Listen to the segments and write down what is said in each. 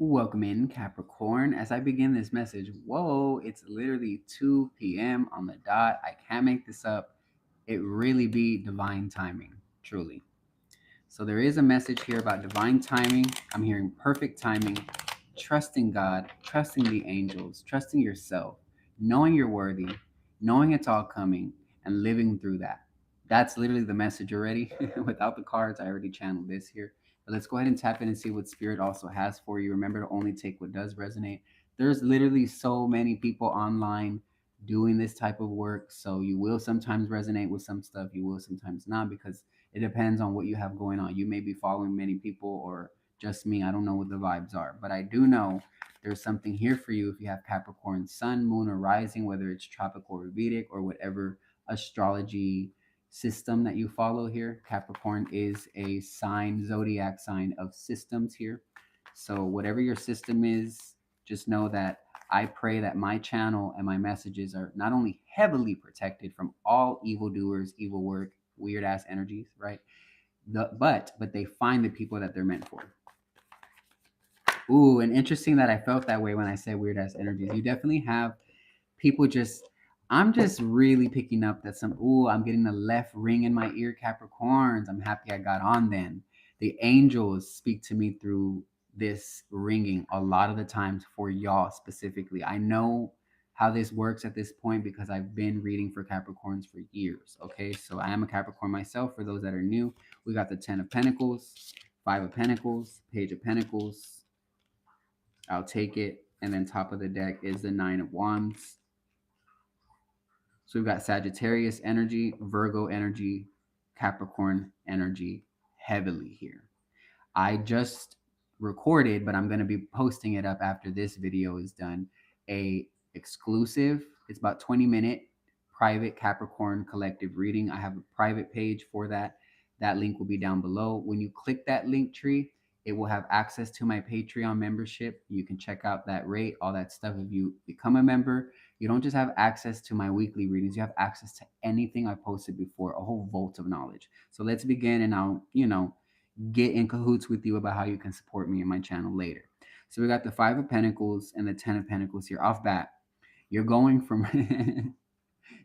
Welcome in, Capricorn. As I begin this message, whoa, it's literally 2 p.m. on the dot. I can't make this up. It really be divine timing, truly. So, there is a message here about divine timing. I'm hearing perfect timing, trusting God, trusting the angels, trusting yourself, knowing you're worthy, knowing it's all coming, and living through that. That's literally the message already. Without the cards, I already channeled this here. But let's go ahead and tap in and see what Spirit also has for you. Remember to only take what does resonate. There's literally so many people online doing this type of work. So you will sometimes resonate with some stuff, you will sometimes not, because it depends on what you have going on. You may be following many people or just me. I don't know what the vibes are, but I do know there's something here for you if you have Capricorn sun, moon, or rising, whether it's tropical or Vedic or whatever astrology system that you follow here. Capricorn is a sign, zodiac sign of systems here. So, whatever your system is, just know that I pray that my channel and my messages are not only heavily protected from all evildoers, evil work, weird ass energies, right? But they find the people that they're meant for. Ooh, and interesting that I felt that way when I said weird ass energies. You definitely have people just I'm just really picking up that I'm getting the left ring in my ear, Capricorns. I'm happy I got on then. The angels speak to me through this ringing a lot of the times for y'all specifically. I know how this works at this point because I've been reading for Capricorns for years. Okay, so I am a Capricorn myself. For those that are new, we got the 10 of Pentacles, 5 of Pentacles, Page of Pentacles. I'll take it. And then top of the deck is the 9 of Wands. So we've got Sagittarius energy, Virgo energy, Capricorn energy heavily here. I just recorded, but I'm going to be posting it up after this video is done. A exclusive, it's about 20-minute private Capricorn collective reading. I have a private page for that. That link will be down below. When you click that link tree, it will have access to my Patreon membership. You can check out that rate, all that stuff. If you become a member, you don't just have access to my weekly readings, you have access to anything I posted before, a whole vault of knowledge. So let's begin, and I'll get in cahoots with you about how you can support me in my channel later. So we got the 5 of Pentacles and the 10 of Pentacles here off bat. You're going from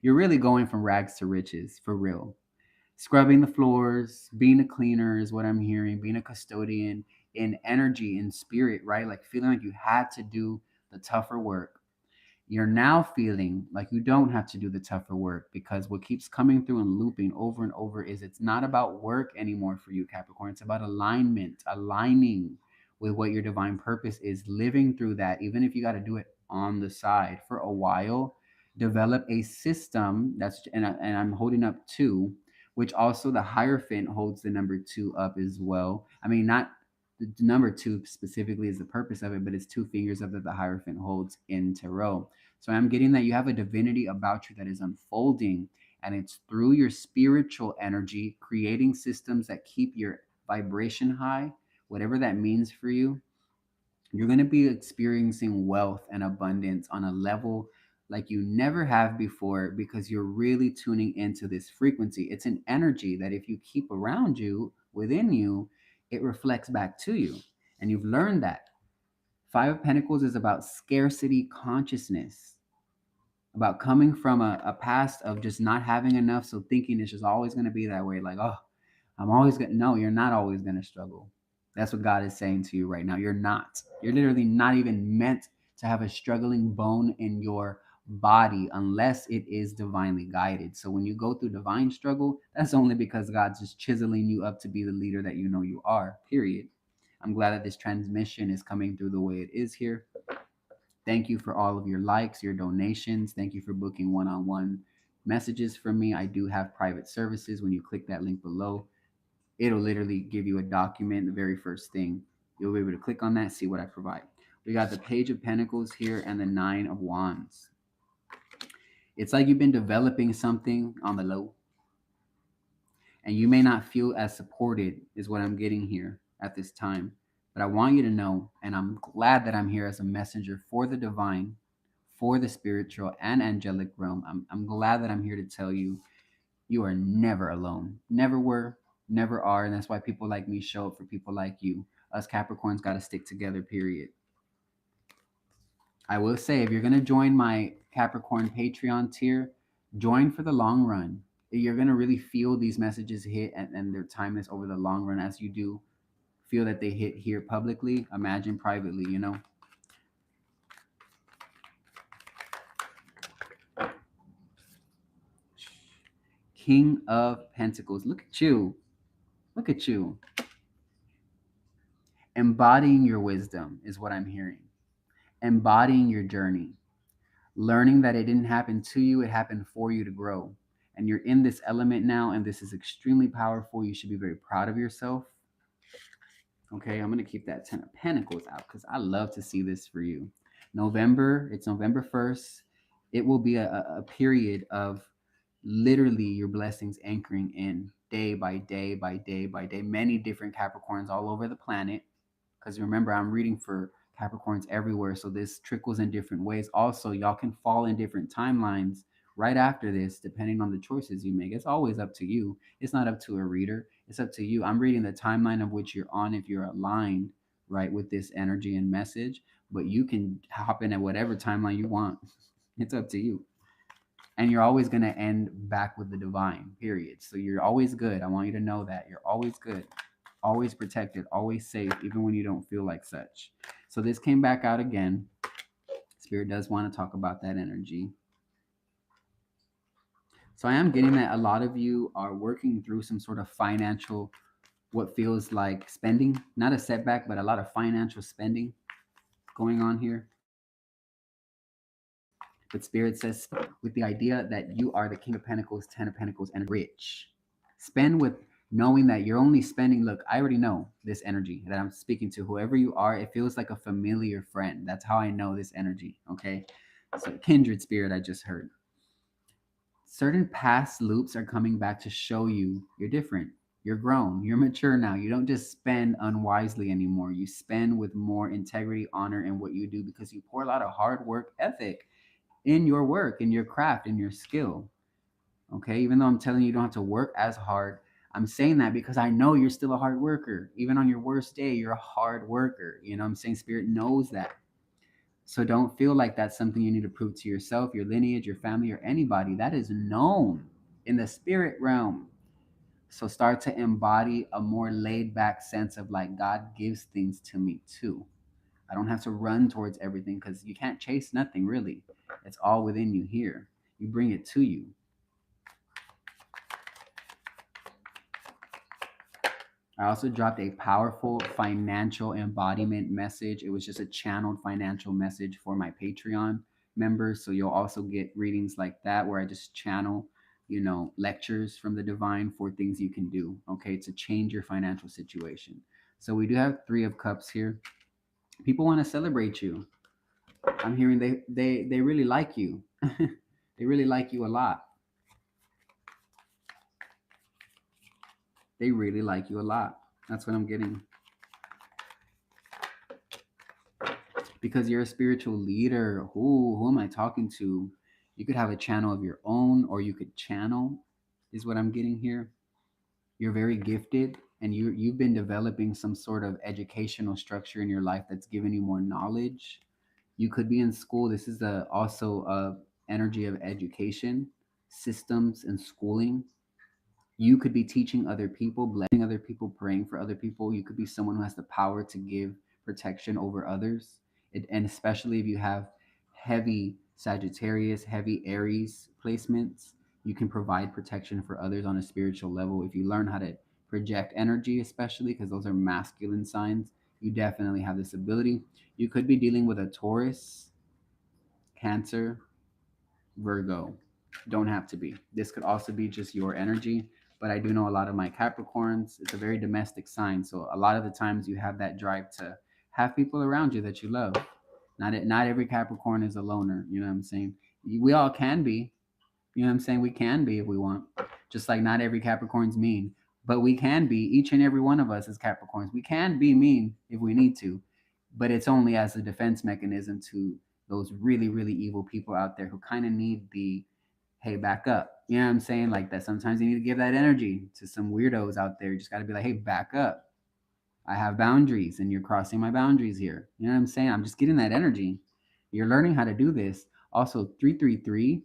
you're really going from rags to riches for real. Scrubbing the floors, being a cleaner is what I'm hearing, being a custodian in energy, in spirit, right? Like feeling like you had to do the tougher work. You're now feeling like you don't have to do the tougher work, because what keeps coming through and looping over and over is it's not about work anymore for you, Capricorn. It's about alignment, aligning with what your divine purpose is, living through that, even if you got to do it on the side for a while. Develop a system and I'm holding up two, which also the Hierophant holds the number two up as well. I mean, not the number two specifically is the purpose of it, but it's two fingers up that the Hierophant holds in tarot. So I'm getting that you have a divinity about you that is unfolding, and it's through your spiritual energy, creating systems that keep your vibration high, whatever that means for you. You're going to be experiencing wealth and abundance on a level like you never have before, because you're really tuning into this frequency. It's an energy that if you keep around you, within you, it reflects back to you. And you've learned that. 5 of Pentacles is about scarcity consciousness, about coming from a past of just not having enough. So thinking it's just always going to be that way. Like, oh, I'm always going to, no, you're not always going to struggle. That's what God is saying to you right now. You're not. You're literally not even meant to have a struggling bone in your body unless it is divinely guided. So when you go through divine struggle, that's only because God's just chiseling you up to be the leader that you know you are, period. I'm glad that this transmission is coming through the way it is here. Thank you for all of your likes, your donations. Thank you for booking one-on-one messages from me. I do have private services. When you click that link below, it'll literally give you a document. The very first thing, you'll be able to click on that, see what I provide. We got the Page of Pentacles here and the 9 of Wands. It's like you've been developing something on the low, and you may not feel as supported, is what I'm getting here at this time. But I want you to know, and I'm glad that I'm here as a messenger for the divine, for the spiritual and angelic realm. I'm glad that I'm here to tell you, you are never alone. Never were, never are. And that's why people like me show up for people like you. Us Capricorns got to stick together, period. I will say, if you're going to join my Capricorn Patreon tier, join for the long run. You're going to really feel these messages hit and their timeless over the long run as you do feel that they hit here publicly. Imagine privately, you know? King of Pentacles. Look at you. Look at you. Embodying your wisdom is what I'm hearing. Embodying your journey. Learning that it didn't happen to you, it happened for you to grow. And you're in this element now, and this is extremely powerful. You should be very proud of yourself. Okay, I'm going to keep that 10 of Pentacles out because I love to see this for you. November, it's November 1st. It will be a period of literally your blessings anchoring in day by day by day by day. Many different Capricorns all over the planet. Because remember, I'm reading for Capricorns everywhere. So this trickles in different ways. Also, y'all can fall in different timelines right after this, depending on the choices you make. It's always up to you. It's not up to a reader. It's up to you. I'm reading the timeline of which you're on if you're aligned, right, with this energy and message. But you can hop in at whatever timeline you want. It's up to you. And you're always going to end back with the divine, period. So you're always good. I want you to know that. You're always good, always protected, always safe, even when you don't feel like such. So this came back out again. Spirit does want to talk about that energy. So I am getting that a lot of you are working through some sort of financial, what feels like spending, not a setback, but a lot of financial spending going on here. But Spirit says, with the idea that you are the King of Pentacles, 10 of Pentacles, and rich. Spend with knowing that you're only spending. Look, I already know this energy that I'm speaking to. Whoever you are, it feels like a familiar friend. That's how I know this energy. Okay. So, kindred spirit, I just heard. Certain past loops are coming back to show you you're different. You're grown. You're mature now. You don't just spend unwisely anymore. You spend with more integrity, honor in what you do because you pour a lot of hard work ethic in your work, in your craft, in your skill. Okay. Even though I'm telling you don't have to work as hard, I'm saying that because I know you're still a hard worker. Even on your worst day, you're a hard worker. You know what I'm saying? Spirit knows that. So don't feel like that's something you need to prove to yourself, your lineage, your family, or anybody. That is known in the spirit realm. So start to embody a more laid back sense of like God gives things to me too. I don't have to run towards everything because you can't chase nothing really. It's all within you here. You bring it to you. I also dropped a powerful financial embodiment message. It was just a channeled financial message for my Patreon members. So you'll also get readings like that where I just channel, lectures from the divine for things you can do, okay, to change your financial situation. So we do have 3 of Cups here. People want to celebrate you. I'm hearing they really like you. They really like you a lot. They really like you a lot. That's what I'm getting. Because you're a spiritual leader. Who am I talking to? You could have a channel of your own, or you could channel, is what I'm getting here. You're very gifted, and you've been developing some sort of educational structure in your life that's given you more knowledge. You could be in school. This is also a energy of education, systems, and schooling. You could be teaching other people, blessing other people, praying for other people. You could be someone who has the power to give protection over others. And especially if you have heavy Sagittarius, heavy Aries placements, you can provide protection for others on a spiritual level. If you learn how to project energy, especially because those are masculine signs, you definitely have this ability. You could be dealing with a Taurus, Cancer, Virgo. Don't have to be. This could also be just your energy. But I do know a lot of my Capricorns, it's a very domestic sign. So a lot of the times you have that drive to have people around you that you love. Not every Capricorn is a loner. You know what I'm saying? We all can be. You know what I'm saying? We can be if we want. Just like not every Capricorn's mean. But we can be. Each and every one of us as Capricorns. We can be mean if we need to. But it's only as a defense mechanism to those really, really evil people out there who kind of need the hey, back up. You know what I'm saying? Like that sometimes you need to give that energy to some weirdos out there. You just got to be like, hey, back up. I have boundaries and you're crossing my boundaries here. You know what I'm saying? I'm just getting that energy. You're learning how to do this. Also, 333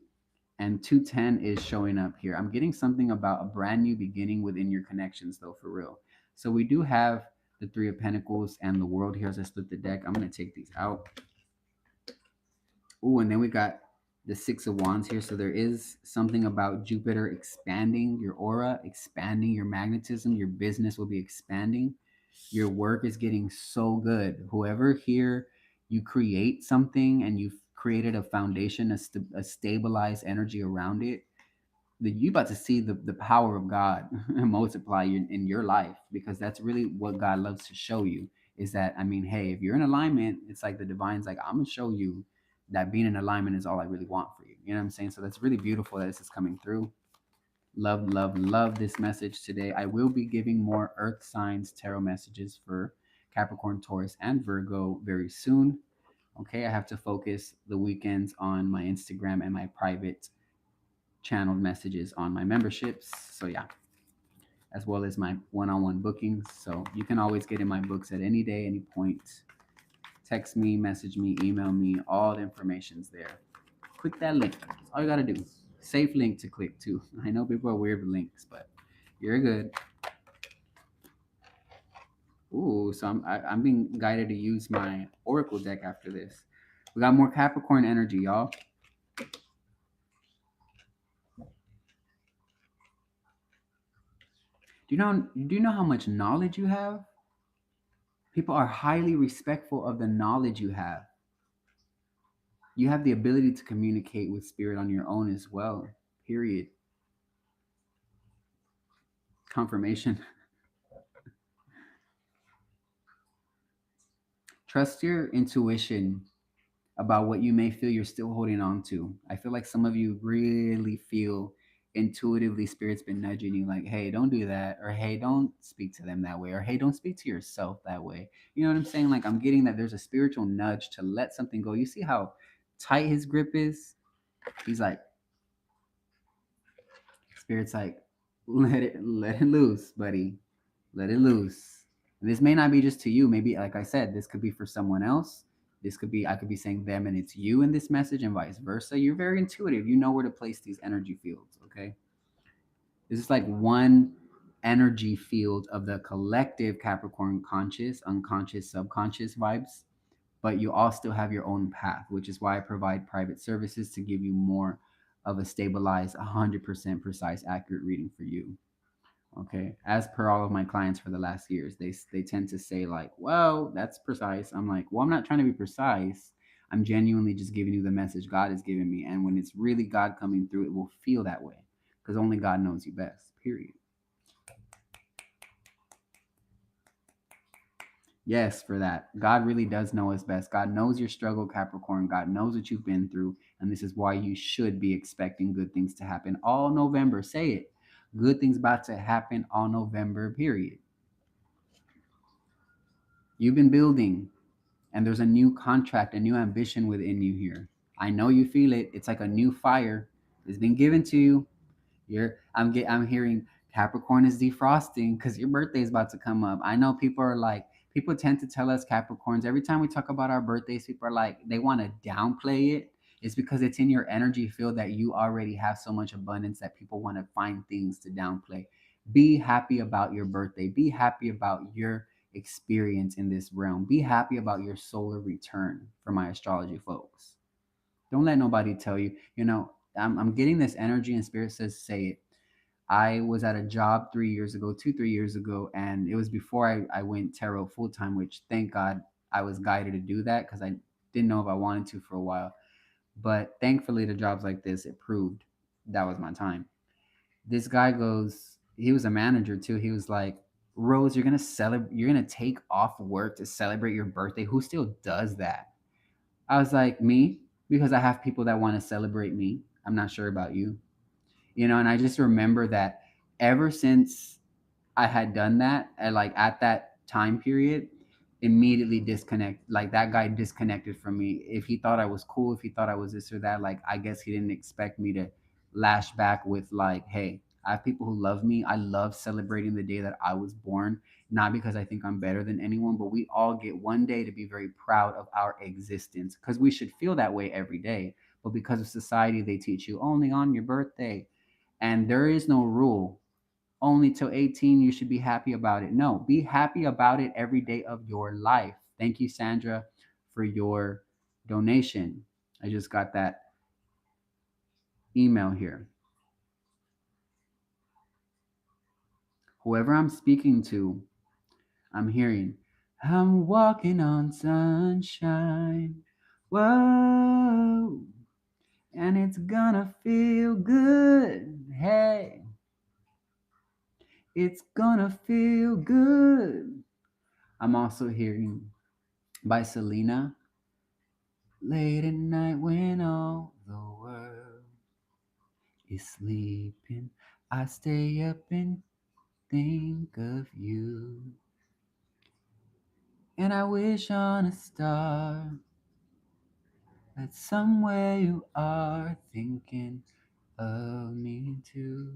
and 210 is showing up here. I'm getting something about a brand new beginning within your connections, though, for real. So we do have the Three of Pentacles and the World here as I split the deck. I'm going to take these out. Ooh, and then we got the Six of Wands here. So there is something about Jupiter expanding your aura, expanding your magnetism. Your business will be expanding. Your work is getting so good. Whoever here, you create something and you've created a foundation, a stabilized energy around it, that you about to see the power of God multiply in your life, because that's really what God loves to show you. Is that, I mean, hey, if you're in alignment, it's like the divine's like, I'm gonna show you that being in alignment is all I really want for you. You know what I'm saying? So that's really beautiful that this is coming through. Love, love, love this message today. I will be giving more earth signs tarot messages for Capricorn, Taurus, and Virgo very soon. Okay, I have to focus the weekends on my Instagram and my private channeled messages on my memberships. So yeah, as well as my one-on-one bookings. So you can always get in my books at any day, any point. Text me, message me, email me. All the information's there. Click that link. That's all you gotta do. Safe link to click too. I know people are weird with links, but you're good. Ooh, so I'm being guided to use my Oracle deck after this. We got more Capricorn energy, y'all. Do you know how much knowledge you have? People are highly respectful of the knowledge you have. You have the ability to communicate with spirit on your own as well. Period. Confirmation. Trust your intuition about what you may feel you're still holding on to. I feel like some of you really feel intuitively spirit's been nudging you like, hey, don't do that, or hey, don't speak to them that way, or hey, don't speak to yourself that way. You know what I'm saying? Like, I'm getting that there's a spiritual nudge to let something go. You see how tight his grip is? He's like, spirit's like, let it loose, buddy. Let it loose. And this may not be just to you. Maybe, like I said, this could be for someone else. This could be, I could be saying them and it's you in this message, and vice versa. You're very intuitive. You know where to place these energy fields, okay? This is like one energy field of the collective Capricorn conscious, unconscious, subconscious vibes, but you all still have your own path, which is why I provide private services to give you more of a stabilized, 100% precise, accurate reading for you. Okay, as per all of my clients for the last years, they tend to say like, well, that's precise. I'm like, well, I'm not trying to be precise. I'm genuinely just giving you the message God has given me, and when it's really God coming through, it will feel that way, because only God knows you best, period. Yes, for that, God really does know us best. God knows your struggle, Capricorn. God knows what you've been through, and this is why you should be expecting good things to happen all November. Say it. Good things about to happen all November, period. You've been building, and there's a new contract, a new ambition within you here. I know you feel it. It's like a new fire. It's been given to you. I'm hearing Capricorn is defrosting because your birthday is about to come up. I know people are like, people tend to tell us Capricorns every time we talk about our birthdays, people are like, they want to downplay it. It's because it's in your energy field that you already have so much abundance that people want to find things to downplay. Be happy about your birthday. Be happy about your experience in this realm. Be happy about your solar return, for my astrology folks. Don't let nobody tell you, I'm getting this energy, and spirit says, say it. I was at a job 3 years ago, 3 years ago, and it was before I went tarot full time, which thank God I was guided to do that because I didn't know if I wanted to for a while. But thankfully, to jobs like this, it proved that was my time. This guy goes, he was a manager too. He was like, Rose, you're gonna take off work to celebrate your birthday. Who still does that? I was like, me, because I have people that want to celebrate me. I'm not sure about you. And I just remember that ever since I had done that, at that time period, immediately disconnect. Like, that guy disconnected from me. If he thought I was cool, if he thought I was this or that, like, I guess he didn't expect me to lash back with like, hey, I have people who love me. I love celebrating the day that I was born. not because I think I'm better than anyone, but we all get one day to be very proud of our existence, because we should feel that way every day. But because of society, they teach you only on your birthday. And there is no rule. Only till 18, you should be happy about it. No, be happy about it every day of your life. Thank you, Sandra, for your donation. I just got that email here. Whoever I'm speaking to, I'm hearing, I'm walking on sunshine. Whoa, and it's gonna feel good. Hey, it's gonna feel good. I'm also hearing by Selena, late at night when all the world is sleeping, I stay up and think of you. And I wish on a star that somewhere you are thinking of me too.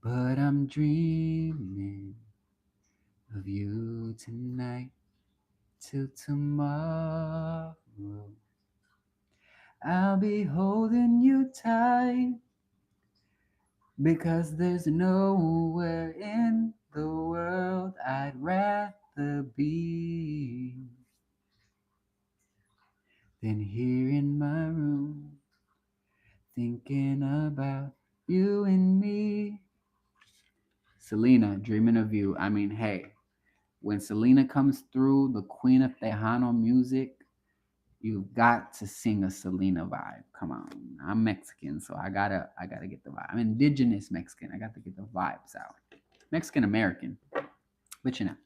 But I'm dreaming of you tonight till tomorrow. I'll be holding you tight because there's nowhere in the world I'd rather be than here in my room, thinking about you and me. Selena, dreaming of you. I mean, hey, when Selena comes through, the queen of Tejano music, you've got to sing a Selena vibe. Come on. I'm Mexican, so I gotta get the vibe. I'm indigenous Mexican. I got to get the vibes out. Mexican American. But you know.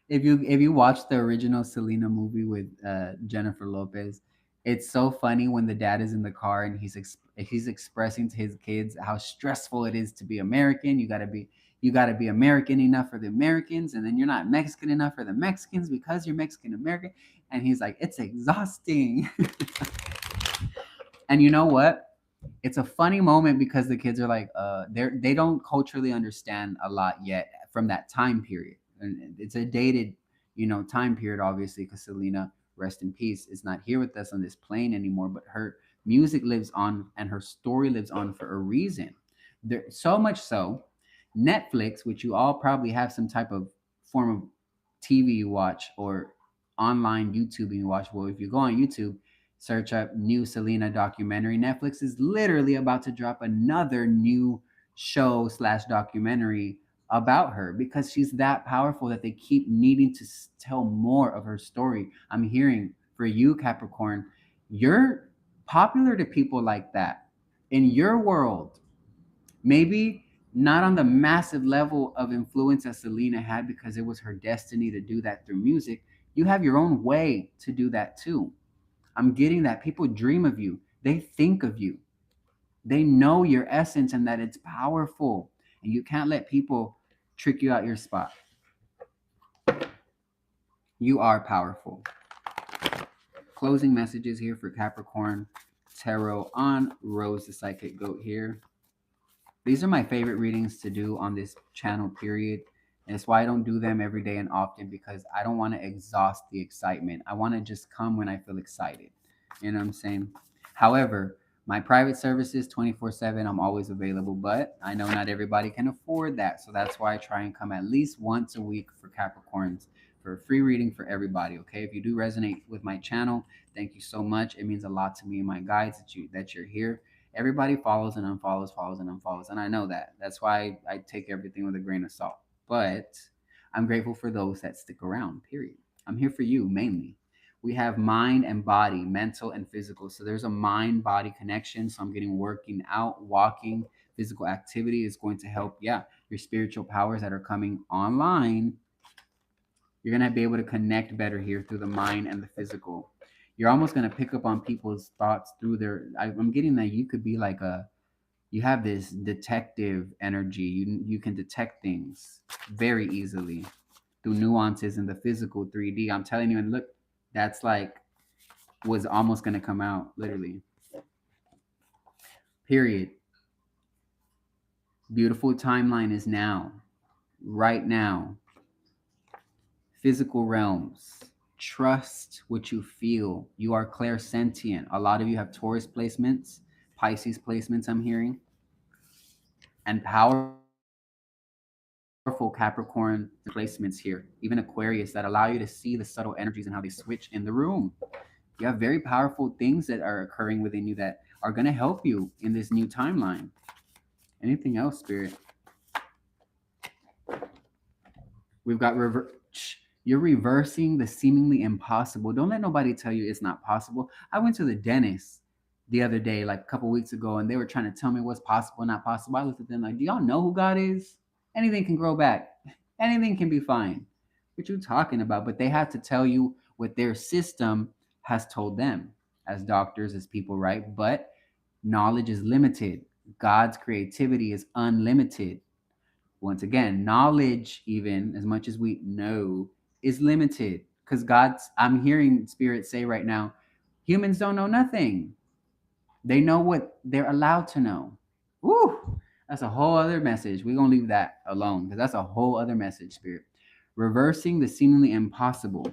If you watch the original Selena movie with Jennifer Lopez, it's so funny when the dad is in the car and he's expressing to his kids how stressful it is to be American. You got to be American enough for the Americans, and then you're not Mexican enough for the Mexicans because you're Mexican American. And he's like, it's exhausting. And you know what? It's a funny moment because the kids are like, they don't culturally understand a lot yet from that time period, and it's a dated, time period, obviously, because Selena, rest in peace, is not here with us on this plane anymore. But her music lives on, and her story lives on for a reason. There, so much so, Netflix, which you all probably have some type of form of TV you watch or online YouTube you watch. Well, if you go on YouTube, search up new Selena documentary. Netflix is literally about to drop another new show slash documentary about her because she's that powerful that they keep needing to tell more of her story. I'm hearing for you, Capricorn, you're popular to people like that in your world. Maybe not on the massive level of influence that Selena had because it was her destiny to do that through music. You have your own way to do that too. I'm getting that people dream of you. They think of you. They know your essence and that it's powerful. And you can't let people trick you out your spot. You are powerful. Closing messages here for Capricorn Tarot on Rose the Psychic Goat here. These are my favorite readings to do on this channel, period. And it's why I don't do them every day and often, because I don't want to exhaust the excitement. I want to just come when I feel excited. You know what I'm saying? However, my private services 24/7, I'm always available, but I know not everybody can afford that. So that's why I try and come at least once a week for Capricorns for a free reading for everybody. Okay. If you do resonate with my channel, thank you so much. It means a lot to me and my guides that you're here. Everybody follows and unfollows, follows and unfollows. And I know that. That's why I take everything with a grain of salt. But I'm grateful for those that stick around, period. I'm here for you mainly. We have mind and body, mental and physical. So there's a mind body connection. So I'm getting working out, walking, physical activity is going to help. Yeah, your spiritual powers that are coming online. You're going to be able to connect better here through the mind and the physical. You're almost going to pick up on people's thoughts through I'm getting that you could be like you have this detective energy. You can detect things very easily through nuances in the physical 3D. I'm telling you, and look, that's like was almost going to come out literally. Period. Beautiful timeline is now, right now. Physical realms. Trust what you feel. You are clairsentient. A lot of you have Taurus placements, Pisces placements, I'm hearing, and powerful Capricorn placements here, even Aquarius, that allow you to see the subtle energies and how they switch in the room. You have very powerful things that are occurring within you that are going to help you in this new timeline. Anything else, Spirit? We've got you're reversing the seemingly impossible. Don't let nobody tell you it's not possible. I went to the dentist the other day, like a couple weeks ago, and they were trying to tell me what's possible, not possible. I looked at them like, do y'all know who God is? Anything can grow back. Anything can be fine. What you talking about? But they had to tell you what their system has told them as doctors, as people, right? But knowledge is limited. God's creativity is unlimited. Once again, knowledge, even as much as we know, is limited because I'm hearing Spirit say right now, humans don't know nothing. They know what they're allowed to know. Woo! That's a whole other message. We're going to leave that alone because that's a whole other message, Spirit. Reversing the seemingly impossible.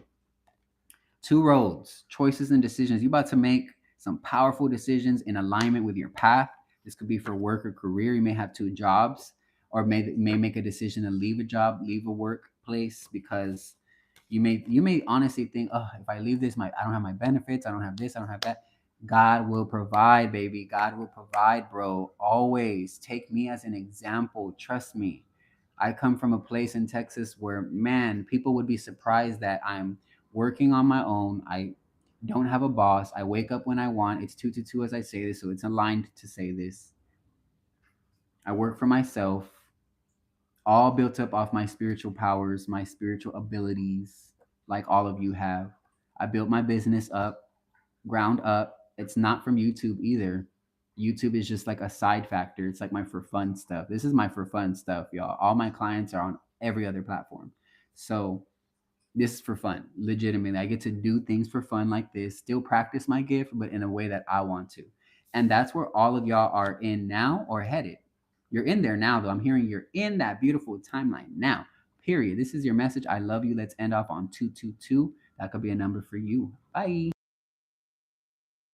Two roads, choices and decisions. You're about to make some powerful decisions in alignment with your path. This could be for work or career. You may have two jobs, or may make a decision to leave a job, leave a workplace because you may honestly think, oh, if I leave this, I don't have my benefits, I don't have this, I don't have that. God will provide, baby. God will provide, bro. Always take me as an example. Trust me. I come from a place in Texas where, man, people would be surprised that I'm working on my own. I don't have a boss. I wake up when I want. It's two to two as I say this, so it's aligned to say this. I work for myself, all built up off my spiritual powers, my spiritual abilities, like all of you have. I built my business up, ground up. It's not from YouTube either. YouTube is just like a side factor. It's like my for fun stuff. This is my for fun stuff, y'all. All my clients are on every other platform. So this is for fun, legitimately. I get to do things for fun like this, still practice my gift, but in a way that I want to. And that's where all of y'all are in now or headed. You're in there now, though. I'm hearing you're in that beautiful timeline now, period. This is your message. I love you. Let's end off on 222. That could be a number for you. Bye.